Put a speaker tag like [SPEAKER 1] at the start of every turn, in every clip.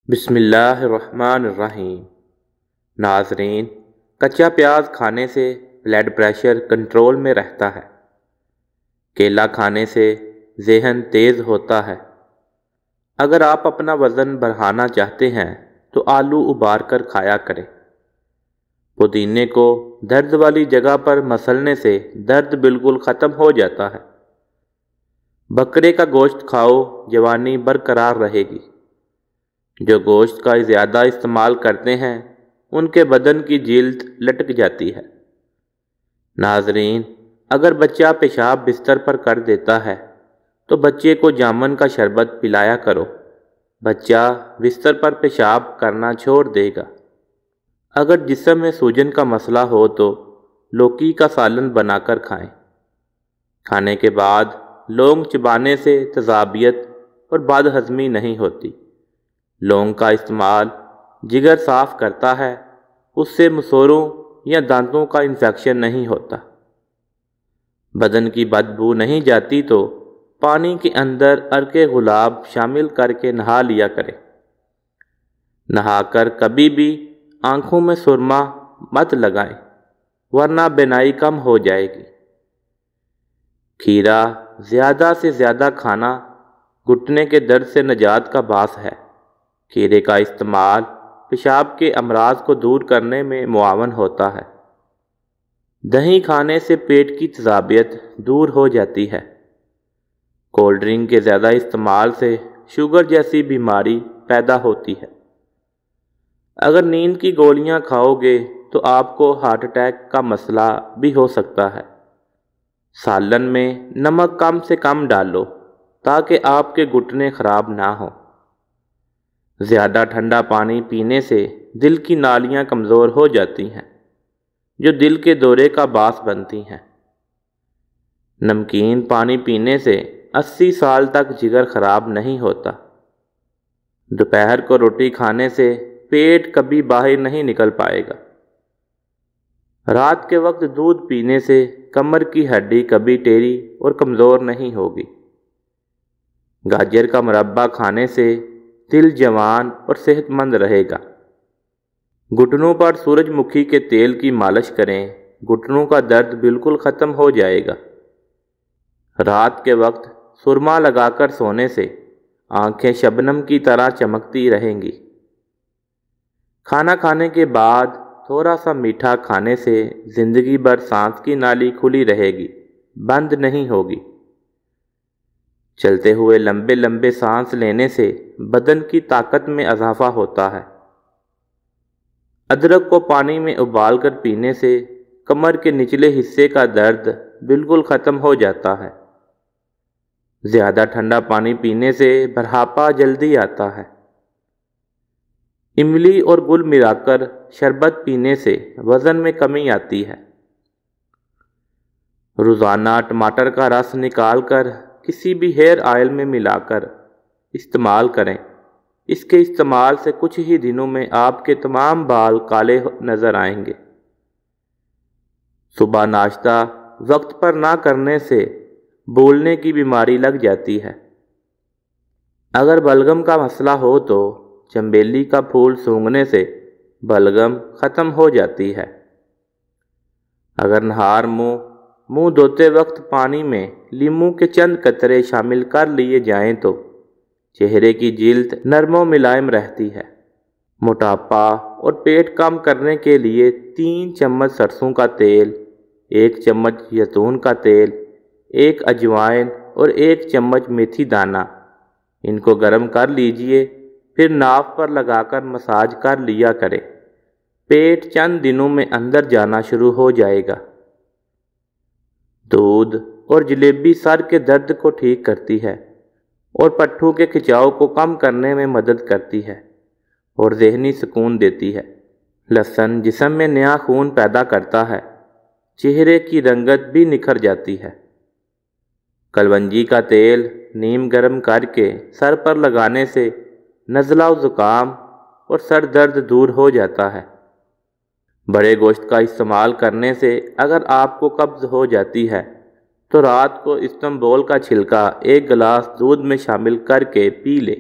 [SPEAKER 1] بسم اللہ الرحمن الرحیم۔ ناظرین، کچا پیاز کھانے سے بلڈ پریشر کنٹرول میں رہتا ہے۔ کیلا کھانے سے ذہن تیز ہوتا ہے۔ اگر آپ اپنا وزن بڑھانا چاہتے ہیں تو آلو ابال کر کھایا کریں۔ پودینے کو درد والی جگہ پر مسلنے سے درد بالکل ختم ہو جاتا ہے۔ بکرے کا گوشت کھاؤ، جوانی برقرار رہے گی۔ جو گوشت کا زیادہ استعمال کرتے ہیں ان کے بدن کی جلد لٹک جاتی ہے۔ ناظرین، اگر بچہ پیشاب بستر پر کر دیتا ہے تو بچے کو جامن کا شربت پلایا کرو۔ بچہ بستر پر پیشاب کرنا چھوڑ دے گا۔ اگر جسم میں سوجن کا مسئلہ ہو تو لوکی کا سالن بنا کر کھائیں۔ کھانے کے بعد لونگ چبانے سے تیزابیت اور بد ہضمی نہیں ہوتی۔ لونگ کا استعمال جگر صاف کرتا ہے، اس سے مسوڑوں یا دانتوں کا انفیکشن نہیں ہوتا۔ بدن کی بدبو نہیں جاتی تو پانی کے اندر عرق گلاب شامل کر کے نہا لیا کریں۔ نہا کر کبھی بھی آنکھوں میں سرما مت لگائیں ورنہ بینائی کم ہو جائے گی۔ کھیرا زیادہ سے زیادہ کھانا گھٹنے کے درد سے نجات کا باعث ہے۔ کھیرے کا استعمال پیشاب کے امراض کو دور کرنے میں معاون ہوتا ہے۔ دہی کھانے سے پیٹ کی تیزابیت دور ہو جاتی ہے۔ کولڈ ڈرنک کے زیادہ استعمال سے شوگر جیسی بیماری پیدا ہوتی ہے۔ اگر نیند کی گولیاں کھاؤ گے تو آپ کو ہارٹ اٹیک کا مسئلہ بھی ہو سکتا ہے۔ سالن میں نمک کم سے کم ڈالو تاکہ آپ کے گھٹنے خراب نہ ہوں۔ زیادہ ٹھنڈا پانی پینے سے دل کی نالیاں کمزور ہو جاتی ہیں جو دل کے دورے کا باعث بنتی ہیں۔ نمکین پانی پینے سے 80 سال تک جگر خراب نہیں ہوتا۔ دوپہر کو روٹی کھانے سے پیٹ کبھی باہر نہیں نکل پائے گا۔ رات کے وقت دودھ پینے سے کمر کی ہڈی کبھی ٹیڑھی اور کمزور نہیں ہوگی۔ گاجر کا مربع کھانے سے دل جوان اور صحت مند رہے گا۔ گھٹنوں پر سورج مکھی کے تیل کی مالش کریں، گھٹنوں کا درد بالکل ختم ہو جائے گا۔ رات کے وقت سرما لگا کر سونے سے آنکھیں شبنم کی طرح چمکتی رہیں گی۔ کھانا کھانے کے بعد تھوڑا سا میٹھا کھانے سے زندگی بھر سانس کی نالی کھلی رہے گی، بند نہیں ہوگی۔ چلتے ہوئے لمبے لمبے سانس لینے سے بدن کی طاقت میں اضافہ ہوتا ہے۔ ادرک کو پانی میں ابال کر پینے سے کمر کے نچلے حصے کا درد بالکل ختم ہو جاتا ہے۔ زیادہ ٹھنڈا پانی پینے سے بڑھاپا جلدی آتا ہے۔ املی اور گل ملا کر شربت پینے سے وزن میں کمی آتی ہے۔ روزانہ ٹماٹر کا رس نکال کر کسی بھی ہیئر آئل میں ملا کر استعمال کریں۔ اس کے استعمال سے کچھ ہی دنوں میں آپ کے تمام بال کالے نظر آئیں گے۔ صبح ناشتہ وقت پر نہ کرنے سے بھولنے کی بیماری لگ جاتی ہے۔ اگر بلغم کا مسئلہ ہو تو چنبیلی کا پھول سونگھنے سے بلغم ختم ہو جاتی ہے۔ اگر نہار منہ دھوتے وقت پانی میں لیموں کے چند قطرے شامل کر لیے جائیں تو چہرے کی جلد نرم و ملائم رہتی ہے۔ موٹاپا اور پیٹ کم کرنے کے لیے 3 چمچ سرسوں کا تیل، 1 چمچ زیتون کا تیل، 1 اجوائن اور 1 چمچ میتھی دانہ، ان کو گرم کر لیجئے، پھر ناف پر لگا کر مساج کر لیا کریں۔ پیٹ چند دنوں میں اندر جانا شروع ہو جائے گا۔ دودھ اور جلیبی سر کے درد کو ٹھیک کرتی ہے اور پٹھوں کے کھچاؤ کو کم کرنے میں مدد کرتی ہے اور ذہنی سکون دیتی ہے۔ لہسن جسم میں نیا خون پیدا کرتا ہے، چہرے کی رنگت بھی نکھر جاتی ہے۔ کلونجی کا تیل نیم گرم کر کے سر پر لگانے سے نزلہ و زکام اور سر درد دور ہو جاتا ہے۔ بڑے گوشت کا استعمال کرنے سے اگر آپ کو قبض ہو جاتی ہے تو رات کو استنبول کا چھلکا 1 گلاس دودھ میں شامل کر کے پی لے۔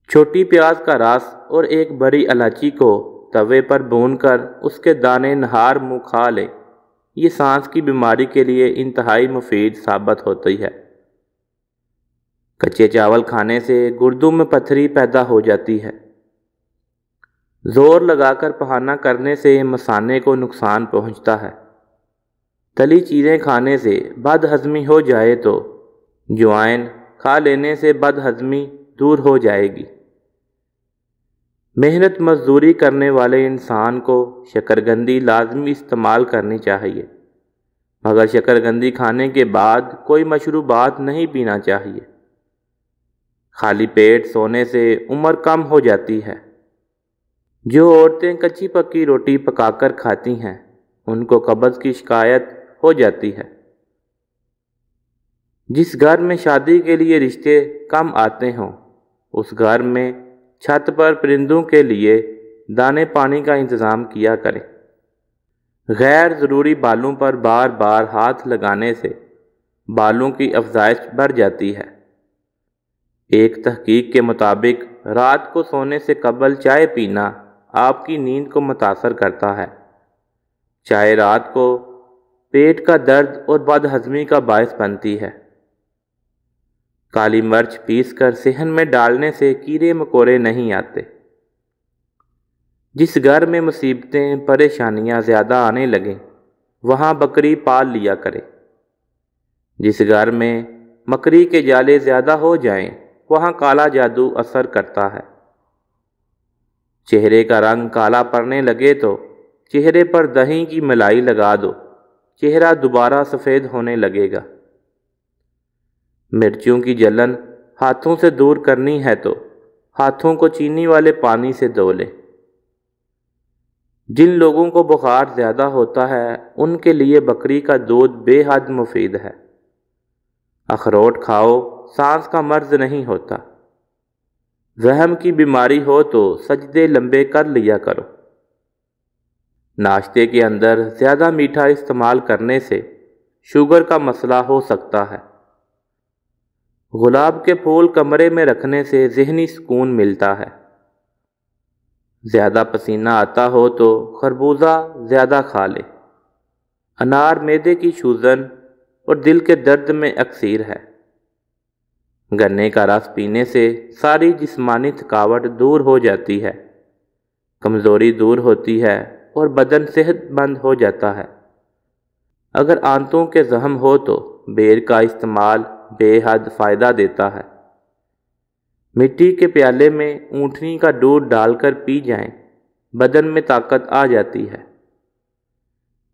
[SPEAKER 1] چھوٹی پیاز کا رس اور ایک بڑی الائچی کو توے پر بھون کر اس کے دانے نہار منہ کھا لیں۔ یہ سانس کی بیماری کے لیے انتہائی مفید ثابت ہوتی ہے۔ کچے چاول کھانے سے گردوں میں پتھری پیدا ہو جاتی ہے۔ زور لگا کر بہانہ کرنے سے مثانے کو نقصان پہنچتا ہے۔ تلی چیزیں کھانے سے بد ہضمی ہو جائے تو جوائن کھا لینے سے بد ہضمی دور ہو جائے گی۔ محنت مزدوری کرنے والے انسان کو شکرگندی لازمی استعمال کرنی چاہیے، مگر شکرگندی کھانے کے بعد کوئی مشروبات نہیں پینا چاہیے۔ خالی پیٹ سونے سے عمر کم ہو جاتی ہے۔ جو عورتیں کچی پکی روٹی پکا کر کھاتی ہیں ان کو قبض کی شکایت ہو جاتی ہے۔ جس گھر میں شادی کے لیے رشتے کم آتے ہوں اس گھر میں چھت پر پرندوں کے لیے دانے پانی کا انتظام کیا کریں۔ غیر ضروری بالوں پر بار بار ہاتھ لگانے سے بالوں کی افزائش بڑھ جاتی ہے۔ ایک تحقیق کے مطابق رات کو سونے سے قبل چائے پینا آپ کی نیند کو متاثر کرتا ہے۔ چائے رات کو پیٹ کا درد اور بد ہضمی کا باعث بنتی ہے۔ کالی مرچ پیس کر صحن میں ڈالنے سے کیڑے مکوڑے نہیں آتے۔ جس گھر میں مصیبتیں پریشانیاں زیادہ آنے لگیں وہاں بکری پال لیا کرے۔ جس گھر میں مکڑی کے جالے زیادہ ہو جائیں وہاں کالا جادو اثر کرتا ہے۔ چہرے کا رنگ کالا پڑنے لگے تو چہرے پر دہی کی ملائی لگا دو، چہرہ دوبارہ سفید ہونے لگے گا۔ مرچوں کی جلن ہاتھوں سے دور کرنی ہے تو ہاتھوں کو چینی والے پانی سے دھو لیں۔ جن لوگوں کو بخار زیادہ ہوتا ہے ان کے لیے بکری کا دودھ بے حد مفید ہے۔ اخروٹ کھاؤ، سانس کا مرض نہیں ہوتا۔ وہم کی بیماری ہو تو سجدے لمبے کر لیا کرو۔ ناشتے کے اندر زیادہ میٹھا استعمال کرنے سے شوگر کا مسئلہ ہو سکتا ہے۔ گلاب کے پھول کمرے میں رکھنے سے ذہنی سکون ملتا ہے۔ زیادہ پسینہ آتا ہو تو خربوزہ زیادہ کھا لے۔ انار معدے کی سوجن اور دل کے درد میں اکثیر ہے۔ گنے کا رس پینے سے ساری جسمانی تھکاوٹ دور ہو جاتی ہے، کمزوری دور ہوتی ہے اور بدن صحت مند ہو جاتا ہے۔ اگر آنتوں کے زخم ہو تو بیر کا استعمال بے حد فائدہ دیتا ہے۔ مٹی کے پیالے میں اونٹنی کا دودھ ڈال کر پی جائیں، بدن میں طاقت آ جاتی ہے۔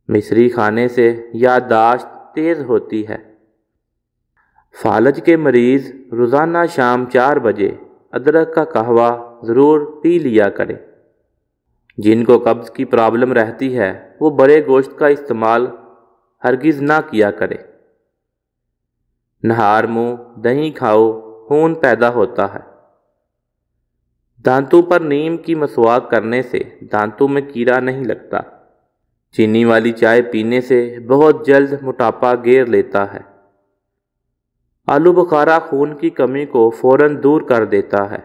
[SPEAKER 1] مصری کھانے سے یادداشت تیز ہوتی ہے۔ فالج کے مریض روزانہ شام 4 بجے ادرک کا قہوہ ضرور پی لیا کریں۔ جن کو قبض کی پرابلم رہتی ہے وہ بڑے گوشت کا استعمال ہرگز نہ کیا کرے۔ نہار منہ دہی کھاؤ، خون پیدا ہوتا ہے۔ دانتوں پر نیم کی مسواک کرنے سے دانتوں میں کیڑا نہیں لگتا۔ چینی والی چائے پینے سے بہت جلد موٹاپا گھیر لیتا ہے۔ آلو بخارا خون کی کمی کو فوراً دور کر دیتا ہے۔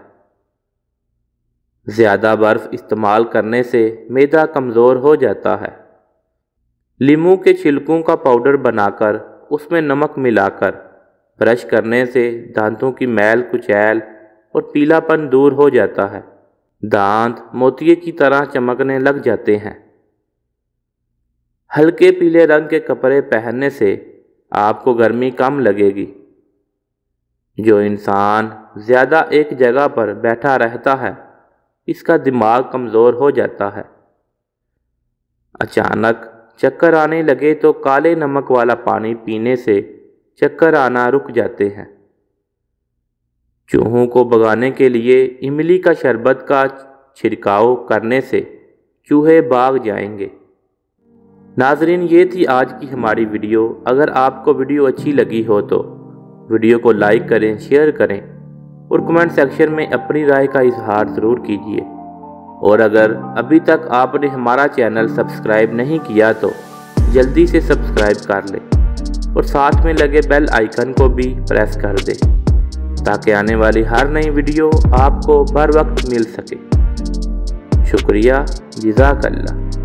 [SPEAKER 1] زیادہ برف استعمال کرنے سے معدہ کمزور ہو جاتا ہے۔ لیموں کے چھلکوں کا پاؤڈر بنا کر اس میں نمک ملا کر برش کرنے سے دانتوں کی میل کچیل اور پیلا پن دور ہو جاتا ہے۔ دانت موتیے کی طرح چمکنے لگ جاتے ہیں۔ ہلکے پیلے رنگ کے کپڑے پہننے سے آپ کو گرمی کم لگے گی۔ جو انسان زیادہ ایک جگہ پر بیٹھا رہتا ہے اس کا دماغ کمزور ہو جاتا ہے۔ اچانک چکر آنے لگے تو کالے نمک والا پانی پینے سے چکر آنا رک جاتے ہیں۔ چوہوں کو بھگانے کے لیے املی کا شربت کا چھڑکاؤ کرنے سے چوہے بھاگ جائیں گے۔ ناظرین، یہ تھی آج کی ہماری ویڈیو۔ اگر آپ کو ویڈیو اچھی لگی ہو تو ویڈیو کو لائک کریں، شیئر کریں اور کمنٹ سیکشن میں اپنی رائے کا اظہار ضرور کیجیے۔ اور اگر ابھی تک آپ نے ہمارا چینل سبسکرائب نہیں کیا تو جلدی سے سبسکرائب کر لیں اور ساتھ میں لگے بیل آئیکن کو بھی پریس کر دیں تاکہ آنے والی ہر نئی ویڈیو آپ کو بر وقت مل سکے۔ شکریہ، جزاک اللہ۔